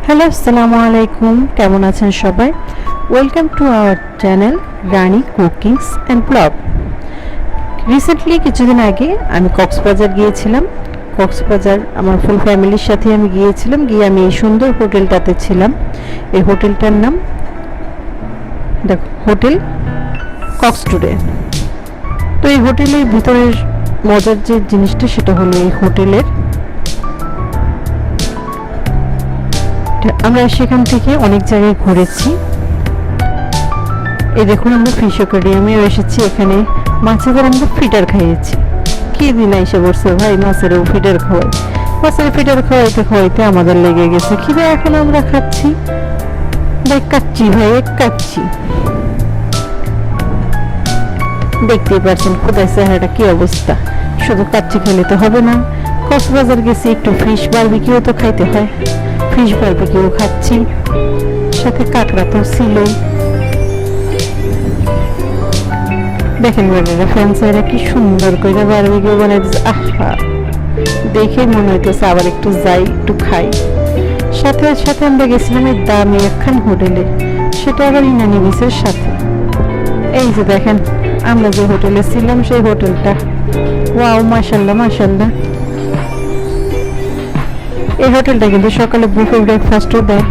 Hello, আসসালামু আলাইকুম। কেমন আছেন সবাই? Welcome to our channel Rani cookings and blog. Recently কিছুদিন আগে আমি কক্সবাজার গিয়েছিলাম। কক্সবাজার আমার ফুল ফ্যামিলির সাথে আমি গিয়েছিলাম। গিয়ে আমি এই সুন্দর হোটেলটাতে ছিলাম। এই হোটেলটার নাম দেখো, হোটেল কক্সটুডে। তো এই হোটেলের ভিতরের মজার যে জিনিসটা সেটা হলো এই হোটেলের আমরা সেখান থেকে অনেক জায়গায় ঘুরেছি। এই দেখুন, আমরা ফিশ অ্যাকোয়ারিয়ামেও এসেছি। এখানে মাছেদের আমরা ফিডার খাইয়েছি। কি দিন এসে বসছে ভাই, মাছেরও ফিডার খাওয়াই। মাছের ফিডার খাওয়াইতে খাওয়াইতে আমাদের লেগে গেছে খিদে। এখন আমরা খাচ্ছি, ভাই কাচ্ছি, ভাই এক কাচ্ছি। দেখতেই পারছেন খোদাই চেহারাটা কি অবস্থা। শুধু কাচ্ছি খেলে তো হবে না, কক্সবাজার গেছি একটু ফিশ বারবিকিউ তো খাইতে হয়। ফিশ বারবিকিউ খাচ্ছি, সাথে কাঁকড়া তো ছিলই। দেখেন বেটারা ফ্যান্সাইরা কি সুন্দর করে বারবিকিউ বানাই দিচ্ছে। আহা, দেখে মনে হইতেছে আবার একটু যাই, একটু খাই। সাথে সাথে আমরা গেছিলাম এই দামি একখান হোটেলে, সেটা আবার ইনানি বিচের সাথে। এই যে দেখেন আমরা যে হোটেলে ছিলাম সেই হোটেলটা। ওয়াও, মাশাল্লাহ মাশাল্লাহ। এই হোটেলটা কিন্তু সকালে বুফে ব্রেকফাস্টও দেয়।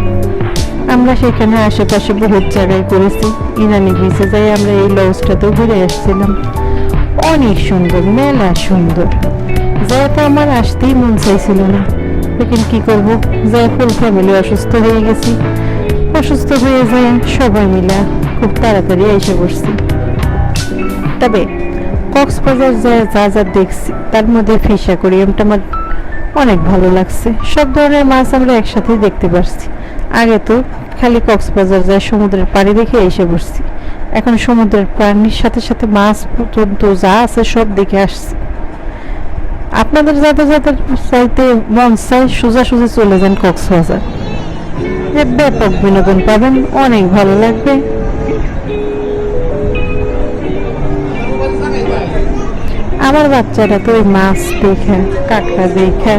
আমরা সেখানে আশেপাশে বহুত জায়গায় করেছি। ইনানি বিচে যাই আমরা এই লজটাতেও ঘুরে আসছিলাম। অনেক সুন্দর, মেলা সুন্দর। যাই তো আমার আসতেই মন চাইছিল না, লেকিন কি করবো, যাই ফুল ফ্যামিলি অসুস্থ হয়ে গেছি। অসুস্থ হয়ে যায় সবাই মিলে খুব তাড়াতাড়ি এসে পড়ছি। তবে কক্সবাজার যা যা দেখছি তার মধ্যে ফিশ অ্যাকোয়ারিয়ামটা আমার অনেক ভালো লাগছে। সব ধরনের মাছ আমরা একসাথেই দেখতে পারছি। আগে তো খালি কক্সবাজার যায় সমুদ্রের পাড়ি দেখে এসে বসছি, এখন সমুদ্রের পানির সাথে সাথে মাছ পর্যন্ত যা আছে সব দেখে আসছি। আপনাদের যাদের যাদের চাইতে মন চাই সোজা সোজা চলে যান কক্সবাজার, ব্যাপক বিনোদন পাবেন, অনেক ভালো লাগবে। আমার বাচ্চারা তো ওই মাছ দেখে কাঁকড়া দেখে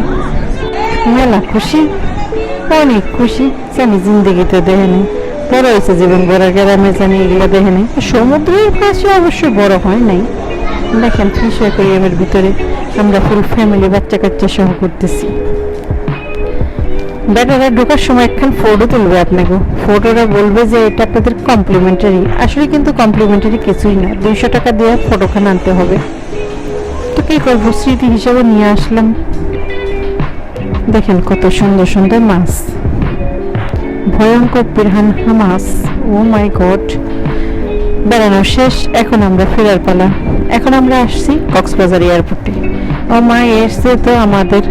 মেলা খুশি, অনেক খুশি। জানি জিন্দিগিতে দেখেনি, বড় হয়েছে জীবন বড় গ্রামে জানি এগুলো দেখেনি। সমুদ্রের কাছে অবশ্য বড় হয় নাই। দেখেন ফিশ অ্যাকোয়ারিয়ামের ভিতরে আমরা ফুল ফ্যামিলি বাচ্চা কাচ্চা সহ করতেছি। বেটারা ঢোকার সময় একখান ফটো তুলবে আপনাকে। ফটোটা বলবে যে এটা আপনাদের কমপ্লিমেন্টারি। আসলে কিন্তু কমপ্লিমেন্টারি কিছুই না, 200 টাকা দিয়ে ফটোখান আনতে হবে। তো কি করবো, স্মৃতি হিসেবে নিয়ে আসলাম। দেখেন কত সুন্দর সুন্দর মাছ, ভয়ঙ্কর পিরানহা মাছ। ও মাই গড। বেড়ানো শেষ, এখন আমরা ফেরার পালা। এখন আমরা আসছি কক্সবাজার এয়ারপোর্টে। ও মা, এসছে তো আমাদের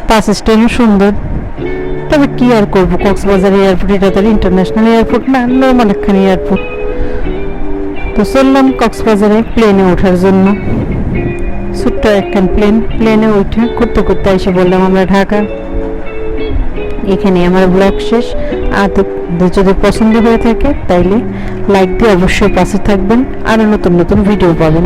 বাস স্ট্যান্ডও সুন্দর। তবে কি আর করবো, কক্সবাজার এয়ারপোর্ট এটা তো ইন্টারন্যাশনাল এয়ারপোর্ট না, নর্মাল একখানি এয়ারপোর্ট। তো চললাম কক্সবাজারে প্লেনে ওঠার জন্য। ছোট্ট একখান প্লেনে উঠে করতে করতে এসে বললাম আমরা ঢাকা। এখানে আমার ব্লগ শেষ। আর যদি পছন্দ হয়ে থাকে তাইলে লাইক দিয়ে অবশ্যই পাশে থাকবেন, আরো নতুন নতুন ভিডিও পাবেন।